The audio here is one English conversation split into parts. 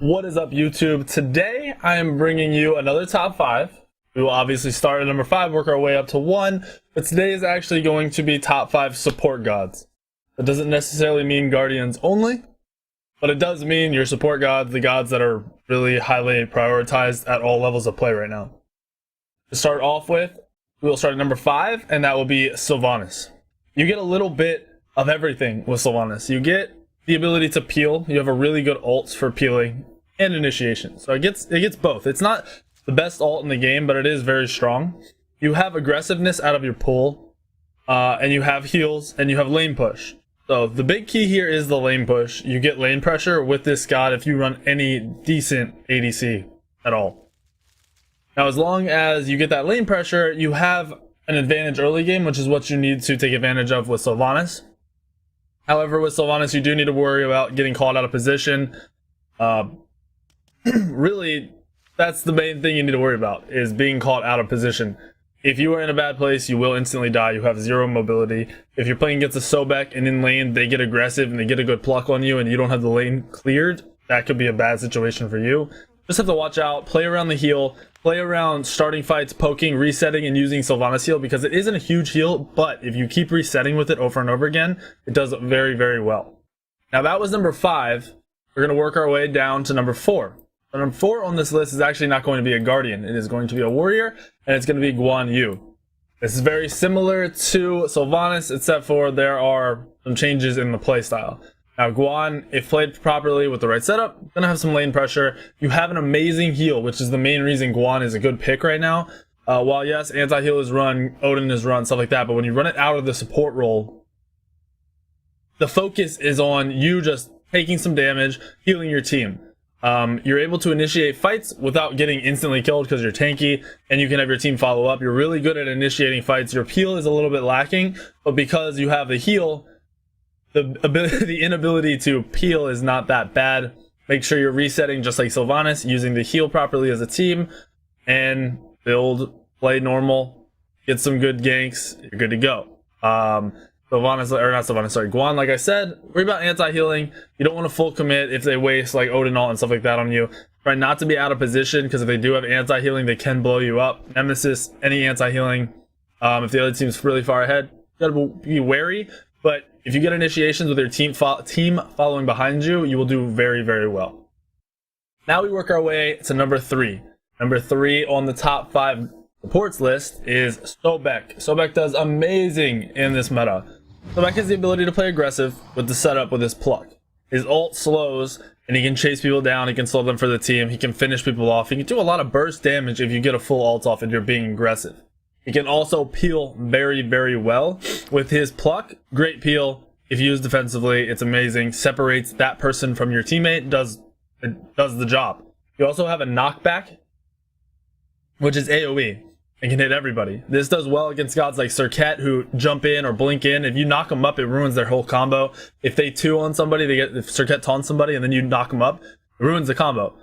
What is up, YouTube? Today I am bringing you another top 5. We will obviously start at number 5, work our way up to 1, but today is actually going to be top 5 support gods. That doesn't necessarily mean guardians only, but it does mean your support gods, the gods that are really highly prioritized at all levels of play right now. To start off with, we will start at number 5, and that will be Sylvanas. You get a little bit of everything with Sylvanas. You get the ability to peel. You have a really good ult for peeling and initiation. So it gets both. It's not the best ult in the game, but it is very strong. You have aggressiveness out of your pull, and you have heals, and you have lane push. So the big key here is the lane push. You get lane pressure with this god if you run any decent ADC at all. Now, as long as you get that lane pressure, you have an advantage early game, which is what you need to take advantage of with Sylvanas. However, with Sylvanas, you do need to worry about getting caught out of position. Really, that's the main thing you need to worry about, is being caught out of position. If you are in a bad place, you will instantly die. You have 0 mobility. If you're playing against a Sobek and in lane, they get aggressive and they get a good pluck on you and you don't have the lane cleared, that could be a bad situation for you. Just have to watch out, play around the heal, play around starting fights, poking, resetting, and using Sylvanas heal, because it isn't a huge heal, but if you keep resetting with it over and over again, it does very, very well. Now that was number 5. We're going to work our way down to number 4. So number 4 on this list is actually not going to be a guardian. It is going to be a warrior, and it's going to be Guan Yu. This is very similar to Sylvanas, except for there are some changes in the playstyle. Now, Guan, if played properly with the right setup, gonna have some lane pressure. You have an amazing heal, which is the main reason Guan is a good pick right now. While yes, anti-heal is run, Odin is run, stuff like that, but when you run it out of the support role, the focus is on you just taking some damage, healing your team. You're able to initiate fights without getting instantly killed because you're tanky, and you can have your team follow up. You're really good at initiating fights. Your peel is a little bit lacking, but because you have the heal, the inability to peel is not that bad. Make sure you're resetting just like Sylvanas, using the heal properly as a team, and build, play normal, get some good ganks, you're good to go. Guan, like I said, worry about anti-healing. You don't want to full commit if they waste like Odin ult and stuff like that on you. Try not to be out of position, because if they do have anti-healing, they can blow you up. Nemesis, any anti-healing, if the other team's really far ahead, you gotta be wary. But if you get initiations with your team following behind you, you will do very, very well. Now we work our way to number 3. Number 3 on the top 5 supports list is Sobek. Sobek does amazing in this meta. Sobek has the ability to play aggressive with the setup with his pluck. His ult slows, and he can chase people down, he can slow them for the team, he can finish people off, he can do a lot of burst damage if you get a full ult off and you're being aggressive. He can also peel very, very well with his pluck. Great peel. If used defensively, it's amazing. Separates that person from your teammate, does the job. You also have a knockback, which is AoE, and can hit everybody. This does well against gods like Serket, who jump in or blink in. If you knock them up, it ruins their whole combo. If they 2 on somebody, if Serket taunts somebody and then you knock them up, it ruins the combo.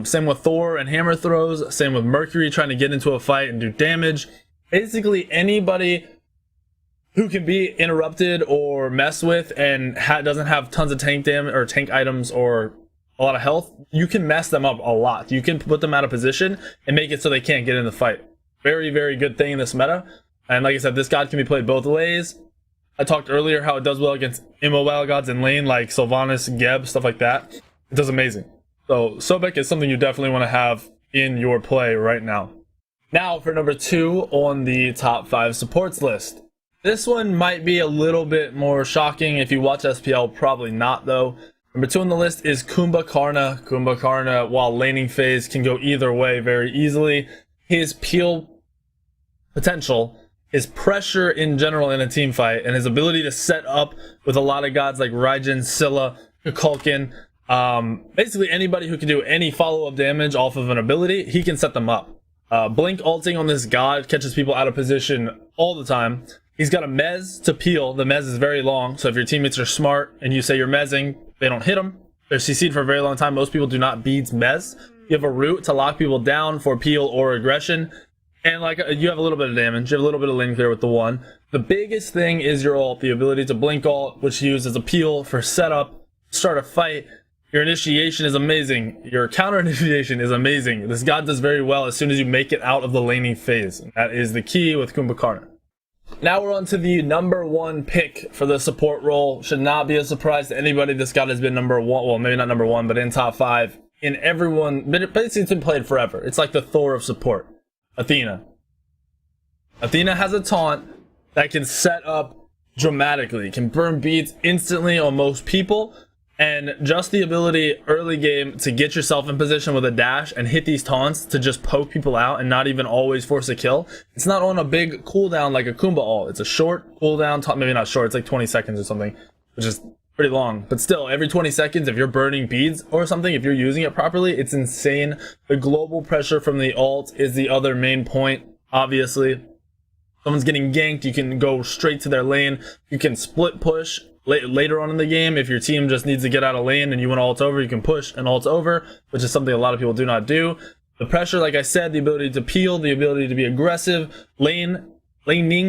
Same with Thor and hammer throws. Same with Mercury trying to get into a fight and do damage. Basically, anybody who can be interrupted or messed with and doesn't have tons of tank damage or tank items or a lot of health, you can mess them up a lot. You can put them out of position and make it so they can't get in the fight. Very, very good thing in this meta. And like I said, this god can be played both ways. I talked earlier how it does well against immobile gods in lane like Sylvanas, Geb, stuff like that. It does amazing. So Sobek is something you definitely want to have in your play right now. Now for number 2 on the top 5 supports list. This one might be a little bit more shocking. If you watch SPL, probably not though. Number 2 on the list is Kuumba. Kuumba, while laning phase, can go either way very easily. His peel potential, his pressure in general in a team fight, and his ability to set up with a lot of gods like Raijin, Scylla, Kukulkan, basically anybody who can do any follow-up damage off of an ability, he can set them up. Blink ulting on this god catches people out of position all the time. He's got a mez to peel. The mez is very long, so if your teammates are smart and you say you're mezzing, they don't hit them. They're CC'd for a very long time. Most people do not beads mez. You have a route to lock people down for peel or aggression, and like you have a little bit of damage. You have a little bit of lane clear with the 1. The biggest thing is your ult, the ability to blink ult, which you use as a peel for setup, start a fight, Your initiation is amazing. Your counter initiation is amazing. This god does very well as soon as you make it out of the laning phase. That is the key with Kuumba. Now we're on to the number 1 pick for the support role. Should not be a surprise to anybody. This god has been number 1, well, maybe not number 1, but in top 5 in everyone. But basically it's been played forever. It's like the Thor of support. Athena. Athena has a taunt that can set up dramatically. It can burn beads instantly on most people. And just the ability early game to get yourself in position with a dash and hit these taunts to just poke people out and not even always force a kill. It's not on a big cooldown like a Kuumba ult. It's a short cooldown, maybe not short, it's like 20 seconds or something, which is pretty long. But still, every 20 seconds, if you're burning beads or something, if you're using it properly, it's insane. The global pressure from the ult is the other main point, obviously. Someone's getting ganked, you can go straight to their lane. You can split push. Later on in the game, if your team just needs to get out of lane and you want to ult over, you can push and ult over, which is something a lot of people do not do. The pressure, like I said, the ability to peel, the ability to be aggressive, laning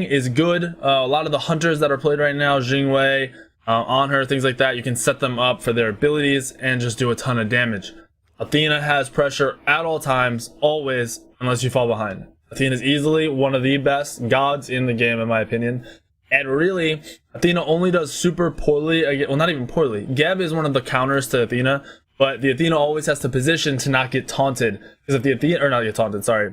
is good. A lot of the hunters that are played right now, Jingwei, on her, things like that, you can set them up for their abilities and just do a ton of damage. Athena has pressure at all times, always, unless you fall behind. Athena is easily one of the best gods in the game, in my opinion. And really, Athena only does super poorly, well, not even poorly. Geb is one of the counters to Athena, but the Athena always has to position to not get taunted. Because if the Athena, or not get taunted, sorry.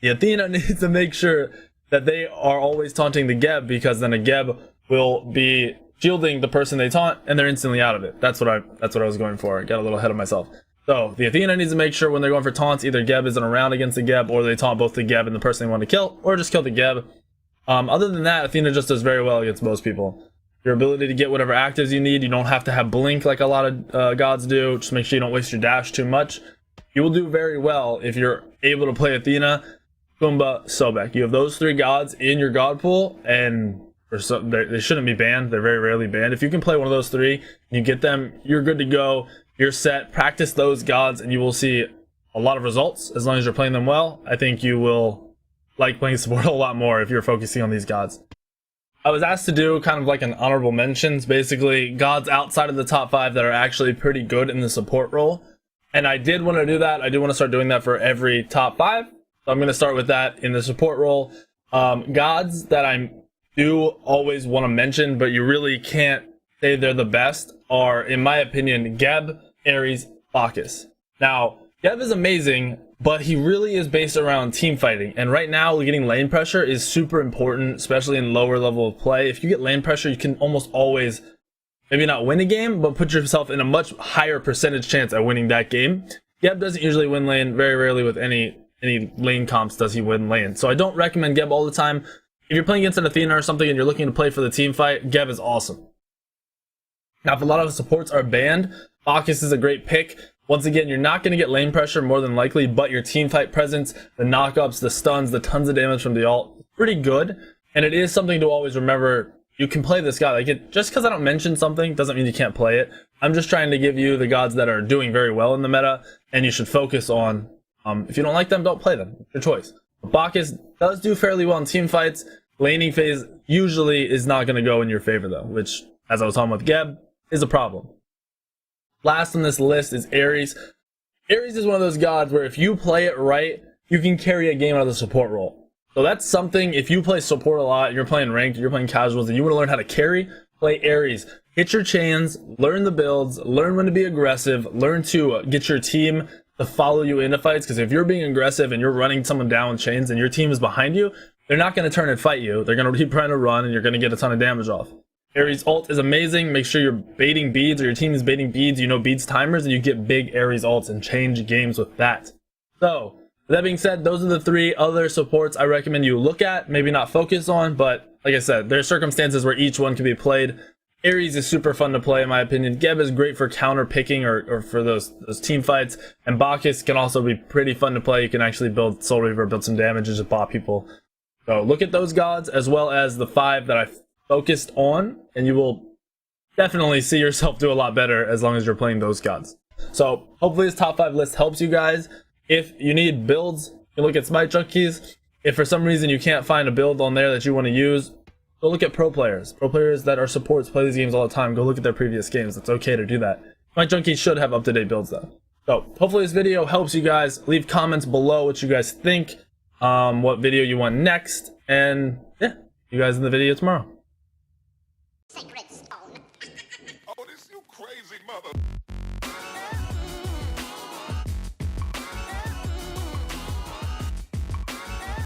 The Athena needs to make sure that they are always taunting the Geb, because then a Geb will be shielding the person they taunt, and they're instantly out of it. That's what I was going for. I got a little ahead of myself. So, the Athena needs to make sure when they're going for taunts, either Geb isn't around against the Geb, or they taunt both the Geb and the person they want to kill, or just kill the Geb. Other than that, Athena just does very well against most people. Your ability to get whatever actives you need, you don't have to have blink like a lot of gods do. Just make sure you don't waste your dash too much. You will do very well if you're able to play Athena, Kuumba, Sobek. You have those 3 gods in your god pool, and they shouldn't be banned. They're very rarely banned. If you can play one of those 3, you get them, you're good to go. You're set. Practice those gods, and you will see a lot of results as long as you're playing them well. I think you will like playing support a lot more if you're focusing on these gods. I was asked to do kind of like an honorable mentions, basically gods outside of the top 5 that are actually pretty good in the support role. And I did want to do that. I do want to start doing that for every top 5. So I'm going to start with that in the support role. Gods that I do always want to mention, but you really can't say they're the best, are, in my opinion, Geb, Ares, Bacchus. Now, Geb is amazing, but he really is based around team fighting. And right now, getting lane pressure is super important, especially in lower level of play. If you get lane pressure, you can almost always, maybe not win a game, but put yourself in a much higher percentage chance at winning that game. Geb doesn't usually win lane. Very rarely with any lane comps does he win lane. So I don't recommend Geb all the time. If you're playing against an Athena or something and you're looking to play for the team fight, Geb is awesome. Now, if a lot of supports are banned, Bacchus is a great pick. Once again, you're not going to get lane pressure more than likely, but your team fight presence, the knockups, the stuns, the tons of damage from the ult, pretty good. And it is something to always remember. You can play this god. Just because I don't mention something doesn't mean you can't play it. I'm just trying to give you the gods that are doing very well in the meta, and you should focus on. If you don't like them, don't play them. It's your choice. But Bacchus does do fairly well in team fights. Laning phase usually is not going to go in your favor, though, which, as I was talking with Geb, is a problem. Last on this list is Ares. Ares is one of those gods where if you play it right, you can carry a game out of the support role. So that's something, if you play support a lot, you're playing ranked, you're playing casuals, and you want to learn how to carry, play Ares. Hit your chains, learn the builds, learn when to be aggressive, learn to get your team to follow you into fights, because if you're being aggressive and you're running someone down with chains and your team is behind you, they're not going to turn and fight you. They're going to keep trying to run, and you're going to get a ton of damage off. Ares ult is amazing. Make sure you're baiting beads, or your team is baiting beads. You know beads timers, and you get big Ares ults and change games with that. So, with that being said, those are the 3 other supports I recommend you look at. Maybe not focus on, but like I said, there are circumstances where each one can be played. Ares is super fun to play, in my opinion. Geb is great for counter picking or for those team fights. And Bacchus can also be pretty fun to play. You can actually build Soul Reaver, build some damage, and just bot people. So look at those gods as well as the 5 that I focused on, and you will definitely see yourself do a lot better as long as you're playing those gods. So hopefully this top 5 list helps you guys. If you need builds, you can look at Smite Junkies. If for some reason you can't find a build on there that you want to use, go look at pro players. Pro players that are supports play these games all the time. Go look at their previous games. It's okay to do that. My junkies should have up-to-date builds though. So hopefully this video helps you guys. Leave comments below what you guys think, what video you want next, and yeah, see you guys in the video tomorrow. Sacred stone. Oh, this you crazy mother.